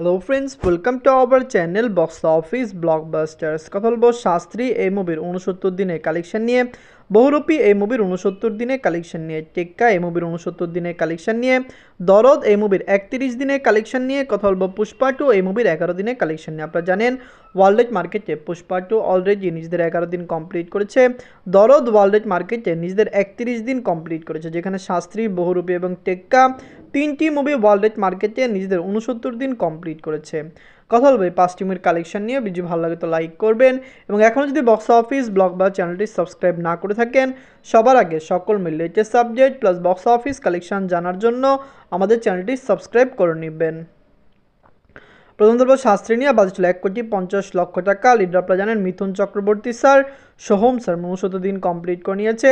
Hello friends, welcome to our channel box office blockbusters. কথা বলবো শাস্ত্রী এই মুভির 69 দিনের কালেকশন নিয়ে, বহুরূপী এই মুভির 69 দিনের কালেকশন নিয়ে, টেক্কা এই মুভির 69 দিনের কালেকশন নিয়ে, দরদ এই মুভির 31 দিনের কালেকশন নিয়ে, কথা বলবো পুষ্পা 2 এই মুভির 11 দিনের কালেকশন নিয়ে। আপনারা জানেন ওয়ার্ল্ড মার্কেটে পুষ্পা 2 অলরেডি নিজেদের 11 দিন কমপ্লিট করেছে, দরদ ওয়ার্ল্ড মার্কেটে নিজেদের 31 দিন কমপ্লিট করেছে, যেখানে শাস্ত্রী, বহুরূপী এবং টেক্কা তিনটি মুভি ওয়ার্ল্ড মার্কেটে নিজেদের 69 দিন কমপ্লিট করেছে। কথা বলবো এই 5টি মুভির কালেকশন নিয়ে। ভিডিও ভালো লাগে তো লাইক করবেন, এবং এখনও যদি বক্স অফিস ব্লগ বা চ্যানেলটি সাবস্ক্রাইব না করে থাকেন, সবার আগে সকল latest subject plus box office collection জানার জন্য আমাদের চ্যানেলটি সাবস্ক্রাইব করে নেবেন। প্রথম ধরব শাস্ত্রী নিয়ে, বাজেট ছিল 1,50,00,000 টাকা। লিডার আপনারা জানেন মিথুন চক্রবর্তী স্যার, সোহম স্যার 69 দিন কমপ্লিট করে নিয়েছে।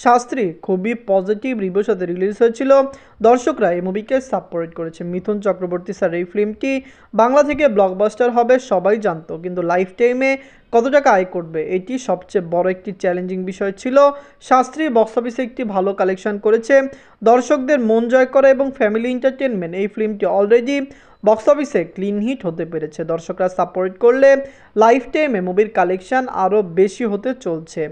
শাস্ত্রী খুবই পজিটিভ রিভিউর সাথে রিলিজ হয়েছিল, দর্শকরা এই মুভিকে সাপোর্ট করেছে। মিথুন চক্রবর্তী স্যার এই ফিল্মটি বাংলা থেকে ব্লকবাস্টার হবে সবাই জানতো, কিন্তু লাইফ টাইমে কত টাকা আয় করবে এটি সবচেয়ে বড় একটি চ্যালেঞ্জিং বিষয় ছিল। শাস্ত্রী বক্স অফিসে একটি ভালো কালেকশন করেছে, দর্শকদের মন জয় করা এবং ফ্যামিলি এন্টারটেনমেন্ট এই ফিল্মটি অলরেডি বক্স অফিসে ক্লিন হিট হতে পেরেছে। দর্শকরা সাপোর্ট করলে লাইফ টাইমে মুভির কালেকশন আরও বেশি হতে চলছে।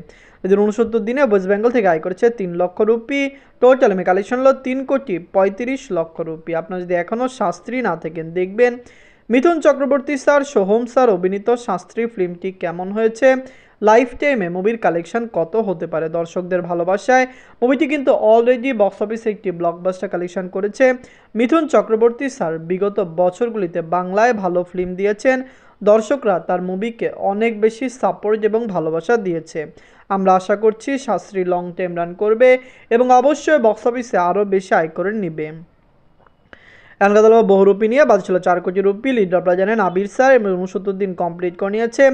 এদের 69 দিনে ওয়েস্ট বেঙ্গল থেকে আয় করেছে 3 লক্ষ রুপি। টোটাল মে কালেকশন হলো 3,35,00,000 রুপি। আপনারা যদি এখনও শাস্ত্রী না থাকেন, দেখবেন মিথুন চক্রবর্তী স্যার, সোহম স্যার অভিনীত শাস্ত্রী ফিল্মটি কেমন হয়েছে, লাইফ টাইমে মুভির কালেকশন কত হতে পারে। দর্শকদের ভালোবাসায় মুভিটি কিন্তু অলরেডি বক্স অফিসে একটি ব্লকবাস্টার কালেকশন করেছে। মিথুন চক্রবর্তী স্যার বিগত বছরগুলিতে বাংলায় ভালো ফিল্ম দিয়েছেন, দর্শকরা তার মুভিকে অনেক বেশি সাপোর্ট এবং ভালোবাসা দিয়েছে। আমরা আশা করছি শাস্ত্রী লং টাইম রান করবে এবং অবশ্যই বক্স অফিসে আরও বেশি আয় করে নেবে। এনকাদল বহুরূপী নিয়ে, বাজেট ছিল 4 কোটি রুপি। লিডার আপনারা জানেন আবির স্যার, 69 দিন কমপ্লিট করে নিয়েছে।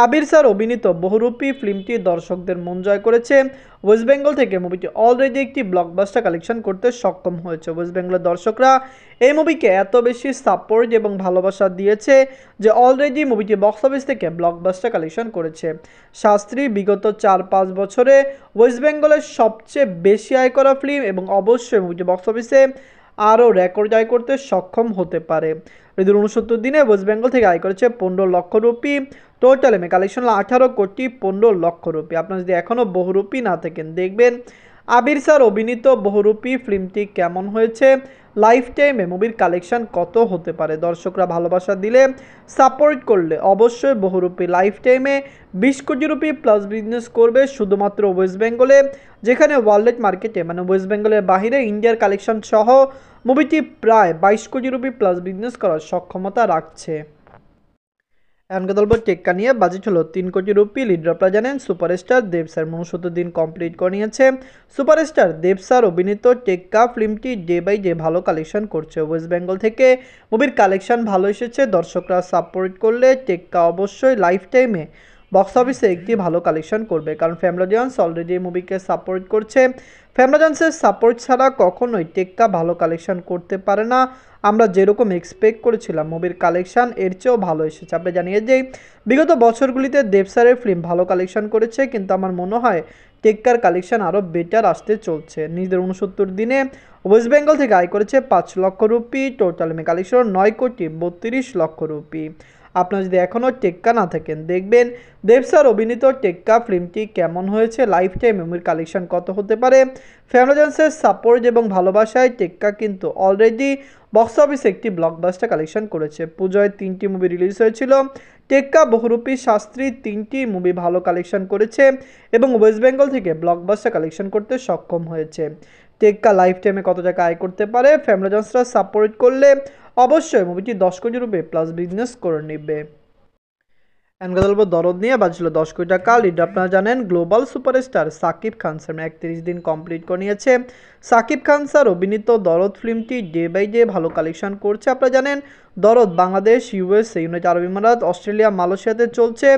আবির স্যার অভিনীত বহুরূপী ফিল্মটি দর্শকদের মন জয় করেছে। ওয়েস্ট বেঙ্গল থেকে মুভিটি অলরেডি একটি ব্লকবাস্টার কালেকশন করতে সক্ষম হয়েছে। ওয়েস্ট বেঙ্গলের দর্শকরা এই মুভিকে এত বেশি সাপোর্ট এবং ভালোবাসা দিয়েছে যে অলরেডি মুভিটি বক্স অফিস থেকে ব্লকবাস্টার কালেকশন করেছে। শাস্ত্রী বিগত 4-5 বছরে ওয়েস্ট বেঙ্গলের সবচেয়ে বেশি আয় করা ফিল্ম, এবং অবশ্যই মুভিটি বক্স অফিসে আরও রেকর্ড আয় করতে সক্ষম হতে পারে। এদের 69 দিনে ওয়েস্ট বেঙ্গল থেকে আয় করেছে 15 লক্ষ রুপি। টোটাল এমএ কালেকশন 18,15,00,000 রুপি। আপনারা যদি এখনও বহুরূপী না থাকেন, দেখবেন আবির স্যার অভিনীত বহুরূপী ফিল্মটি কেমন হয়েছে, লাইফ টাইমে মুভির কালেকশন কত হতে পারে। দর্শকরা ভালোবাসা দিলে, সাপোর্ট করলে অবশ্যই বহুরূপী লাইফ টাইমে 20 কোটি রুপি প্লাস বিজনেস করবে শুধুমাত্র ওয়েস্ট বেঙ্গলে, যেখানে ওয়ার্ল্ড মার্কেটে মানে ওয়েস্ট বেঙ্গলের বাহিরে ইন্ডিয়ার কালেকশন সহ মুভিটি প্রায় 22 কোটি রুপি প্লাস বিজনেস করার সক্ষমতা রাখছে। এনকাদলব টেক্কা নিয়ে, বাজেট হলো 3 কোটি রুপি। লিডার আপনারা জানেন সুপারস্টার দেব স্যার 69 দিন কমপ্লিট করে নিয়েছে। সুপারস্টার দেব স্যার অভিনীত টেক্কা ফিল্মটি ডে বাই ডে ভালো কালেকশন করছে। ওয়েস্ট বেঙ্গল থেকে মুভির কালেকশন ভালো এসেছে, দর্শকরা সাপোর্ট করলে টেক্কা অবশ্যই লাইফ টাইমে বক্স অফিসে একটি ভালো কালেকশন করবে, কারণ ফ্যামিলিজন্স অলরেডি এই মুভিকে সাপোর্ট করছে। ফ্যামিলিজন্সের সাপোর্ট ছাড়া কখনোই টেক্কা ভালো কালেকশন করতে পারে না। আমরা যেরকম এক্সপেক্ট করেছিলাম মুভির কালেকশন এর চেয়েও ভালো এসেছে। আপনি জানিয়ে যে বিগত বছরগুলিতে দেব স্যারের ফিল্ম ভালো কালেকশন করেছে, কিন্তু আমার মনে হয় টেক্কার কালেকশন আরও বেটার আসতে চলছে। নিজেদের 69 দিনে ওয়েস্ট বেঙ্গল থেকে আয় করেছে 5 লক্ষ রুপি। টোটাল মে কালেকশন 9,32,00,000 রুপি। আপনারা যদি এখনও টেক্কা না থাকেন, দেখবেন দেব স্যার অভিনীত টেক্কা ফিল্মটি কেমন হয়েছে, লাইফ টাইম মুভির কালেকশন কত হতে পারে। ফ্যামিলিজন্সের সাপোর্ট এবং ভালোবাসায় টেক্কা কিন্তু অলরেডি বক্স অফিসে একটি ব্লকবাস্টার কালেকশন করেছে। পুজোয় 3টি মুভি রিলিজ হয়েছিল, টেক্কা, বহুরূপী, শাস্ত্রী 3টি মুভি ভালো কালেকশন করেছে এবং ওয়েস্ট বেঙ্গল থেকে ব্লকবাস্টার কালেকশন করতে সক্ষম হয়েছে। টেক্কা লাইফ টাইমে কত টাকা আয় করতে পারে, ফ্যামিলিজন্সরা সাপোর্ট করলে অবশ্যই মুভিটি 10 কোটি রুপি প্লাস বিজনেস করে নেবে। এনকাদলব দরদ নিয়ে, বাজছিল 10 কোটি টাকা। লিডার আপনারা জানেন global superstar Shakib Khan sir 31 দিন কমপ্লিট করে নিয়েছে। সাকিব খান স্যার অভিনীত দরদ ফিল্মটি ডে বাই ডে ভালো কালেকশন করছে। আপনারা জানেন দরদ বাংলাদেশ, ইউএসএ, ইউনাইটেড আরব আমিরাত, অস্ট্রেলিয়া, মালয়েশিয়াতে চলছে।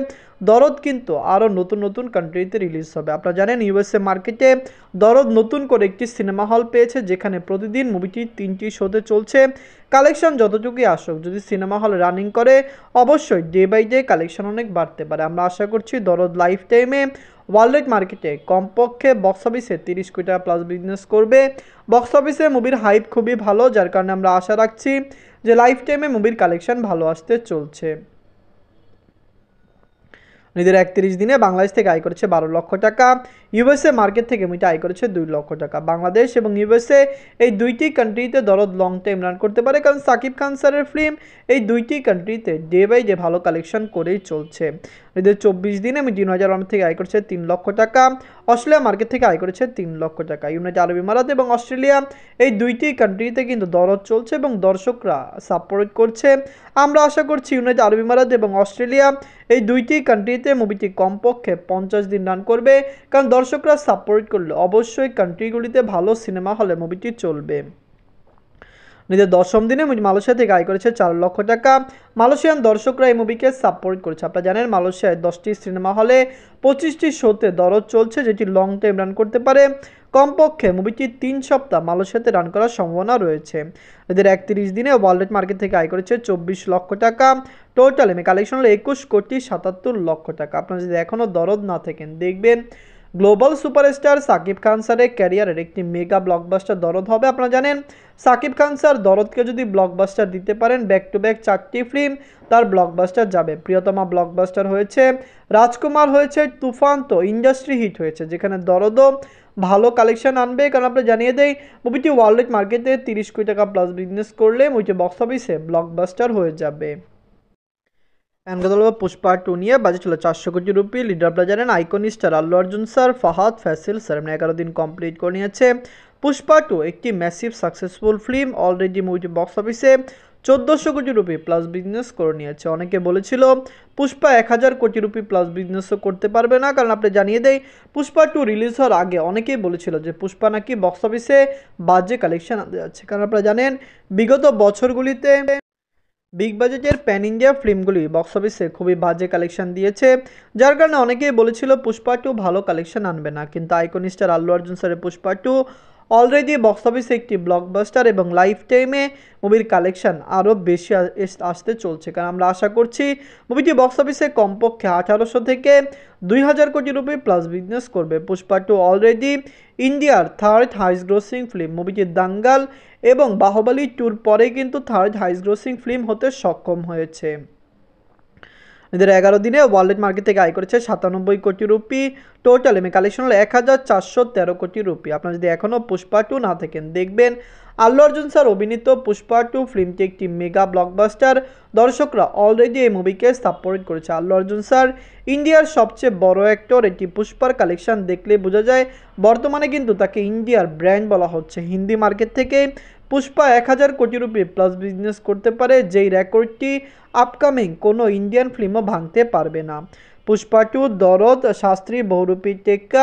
দরদ কিন্তু আরও নতুন নতুন কান্ট্রিতে রিলিজ হবে। আপনারা জানেন ইউএসএ মার্কেটে দরদ নতুন করে একটি সিনেমা হল পেয়েছে, যেখানে প্রতিদিন মুভিটি 3টি শোতে চলছে। কালেকশন যতটুকুই আসুক, যদি সিনেমা হল রানিং করে অবশ্যই ডে বাই ডে কালেকশন অনেক বাড়তে পারে। আমরা আশা করছি দরদ লাইফ টাইমে ওয়ার্ল্ড মার্কেটে কমপক্ষে বক্স অফিসে 30 কোটি টাকা প্লাস বিজনেস করবে। বক্স অফিসে মুভির হাইপ খুবই ভালো, যার কারণে আমরা আশা রাখছি যে লাইফ টাইমে মুভির কালেকশন ভালো আসতে চলছে। নিজের 31 দিনে বাংলাদেশ থেকে আয় করেছে 12 লক্ষ টাকা। ইউএসএ মার্কেট থেকে মুভিটা আয় করেছে 2 লক্ষ টাকা। বাংলাদেশ এবং ইউএসএ এই দুইটি কান্ট্রিতে দরদ লং টাইম রান করতে পারে, কারণ সাকিব খান স্যারের ফিল্ম এই দুইটি কান্ট্রিতে ডে বাই ডে ভালো কালেকশন করেই চলছে। নিজের 24 দিনে মুভি নয়াজারবান্দ থেকে আয় করেছে 3 লক্ষ টাকা। অস্ট্রেলিয়া মার্কেট থেকে আয় করেছে 3 লক্ষ টাকা। ইউনাইটেড আরব ইমারাত এবং অস্ট্রেলিয়া এই দুইটি কান্ট্রিতে কিন্তু দরদ চলছে এবং দর্শকরা সাপোর্ট করছে। আমরা আশা করছি ইউনাইটেড আরব ইমারাত এবং অস্ট্রেলিয়া এই দুইটি কান্ট্রিতে মুভিটি কমপক্ষে 50 দিন রান করবে, কারণ দর্শকরা সাপোর্ট করলে অবশ্যই কান্ট্রিগুলিতে ভালো সিনেমা হলে মুভিটি চলবে। নিজের 10ম দিনে মালয়েশিয়া থেকে আয় করেছে 4 লক্ষ টাকা। মালয়েশিয়ান দর্শকরা এই মুভিকে সাপোর্ট করেছে। আপনারা জানেন মালয়েশিয়ায় 10টি সিনেমা হলে 25টি শোতে দরদ চলছে, যেটি লং টাইম রান করতে পারে। কমপক্ষে মুভিটি 3 সপ্তাহ মালয়েশিয়াতে রান করার সম্ভাবনা রয়েছে। এদের 31 দিনে ওয়ার্ল্ড মার্কেট থেকে আয় করেছে 24 লক্ষ টাকা। টোটাল এমএ কালেকশন হলো 21 কোটি 77 লক্ষ টাকা। আপনারা যদি এখনও দরদ না থাকেন, দেখবেন গ্লোবাল সুপারস্টার সাকিব খান স্যারের ক্যারিয়ারের একটি মেগা ব্লকবাস্টার দরদ হবে। আপনারা জানেন সাকিব খান স্যার দরদকে যদি ব্লকবাস্টার দিতে পারেন, ব্যাক টু ব্যাক 4টি ফিল্ম তার ব্লকবাস্টার যাবে। প্রিয়তমা ব্লকবাস্টার হয়েছে, রাজকুমার হয়েছে, তুফান তো ইন্ডাস্ট্রি হিট হয়েছে, যেখানে দরদও ভালো কালেকশন আনবে। কারণ আমরা জানিয়ে দেই মুভিটি ওয়ার্ল্ড মার্কেটে 30 কোটি টাকা প্লাস বিজনেস করলে মুভিটি বক্স অফিসে ব্লকবাস্টার হয়ে যাবে। পুষ্পা 2 নিয়ে বাজেট ছিল 400 কোটি রুপি। লিডার আপনারা জানেন icon star Allu Arjun sir, Fahadh Faasil sir 11 দিন কমপ্লিট করে নিয়েছে। পুষ্পা 2 একটি ম্যাসিভ সাকসেসফুল ফিল্ম। অলরেডি মুভিটি বক্স অফিসে 1400 কোটি রুপি প্লাস বিজনেস করে নিয়েছে। অনেকে বলেছিল পুষ্পা 1000 কোটি রুপি প্লাস বিজনেসও করতে পারবে না, কারণ আপনি জানিয়ে দেই পুষ্পা 2 রিলিজ হওয়ার আগে অনেকেই বলেছিল যে পুষ্পা নাকি বক্স অফিসে বাজে কালেকশন আনতে যাচ্ছে। কারণ আপনারা জানেন বিগত বছরগুলিতে বিগ বাজেটের প্যান ইন্ডিয়া ফিল্মগুলি বক্স অফিসে খুবই বাজে কালেকশন দিয়েছে, যার কারণে অনেকেই বলেছিল পুষ্পা 2 ভালো কালেকশন আনবে না। কিন্তু আইকন স্টার আল্লু অর্জুন স্যারের পুষ্পা 2 অলরেডি বক্স অফিসে একটি ব্লকবাস্টার এবং লাইফ টাইমে মুভির কালেকশন আরও বেশি আসতে চলছে। কারণ আমরা আশা করছি মুভিটি বক্স অফিসে কমপক্ষে 1800 থেকে 2000 কোটি রুপি প্লাস বিজনেস করবে। পুষ্পা 2 অলরেডি ইন্ডিয়ার 3rd হাইস্ট গ্রোসিং ফিল্ম। মুভিটি দাঙ্গাল এবং বাহুবলী 2-র পরে কিন্তু 3rd হাইস্ট গ্রোসিং ফিল্ম হতে সক্ষম হয়েছে। এদের 11 দিনে ওয়ার্ল্ড মার্কেট থেকে আয় করেছে 97 কোটি রুপি। টোটাল এমএ কালেকশন হলো 1413 কোটি রুপি। আপনারা যদি এখনও পুষ্পা 2 না থাকেন, দেখবেন আল্লু অর্জুন স্যার অভিনীত পুষ্পা 2 ফিল্মটি একটি মেগা ব্লকবাস্টার। দর্শকরা অলরেডি এই মুভিকে সাপোর্ট করেছে। আল্লু অর্জুন স্যার ইন্ডিয়ার সবচেয়ে বড় অ্যাক্টর। এটি পুষ্পার কালেকশন দেখলে বোঝা যায়। বর্তমানে কিন্তু তাকে ইন্ডিয়ার ব্র্যান্ড বলা হচ্ছে। হিন্দি মার্কেট থেকে পুষ্পা 1000 কোটি রুপি প্লাস বিজনেস করতে পারে, যেই রেকর্ডটি আপকামিং কোনো ইন্ডিয়ান ফিল্মও ভাঙতে পারবে না। পুষ্পা 2, দরদ, শাস্ত্রী, বহুরূপী, টেক্কা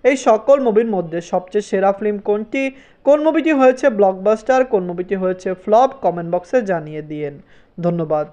এই সকল মুভির মধ্যে সবচেয়ে সেরা ফিল্ম কোনটি? কোন মুভিটি হয়েছে ব্লকবাস্টার, কোন মুভিটি হয়েছে ফ্লপ? কমেন্ট বক্সে জানিয়ে দিন। ধন্যবাদ।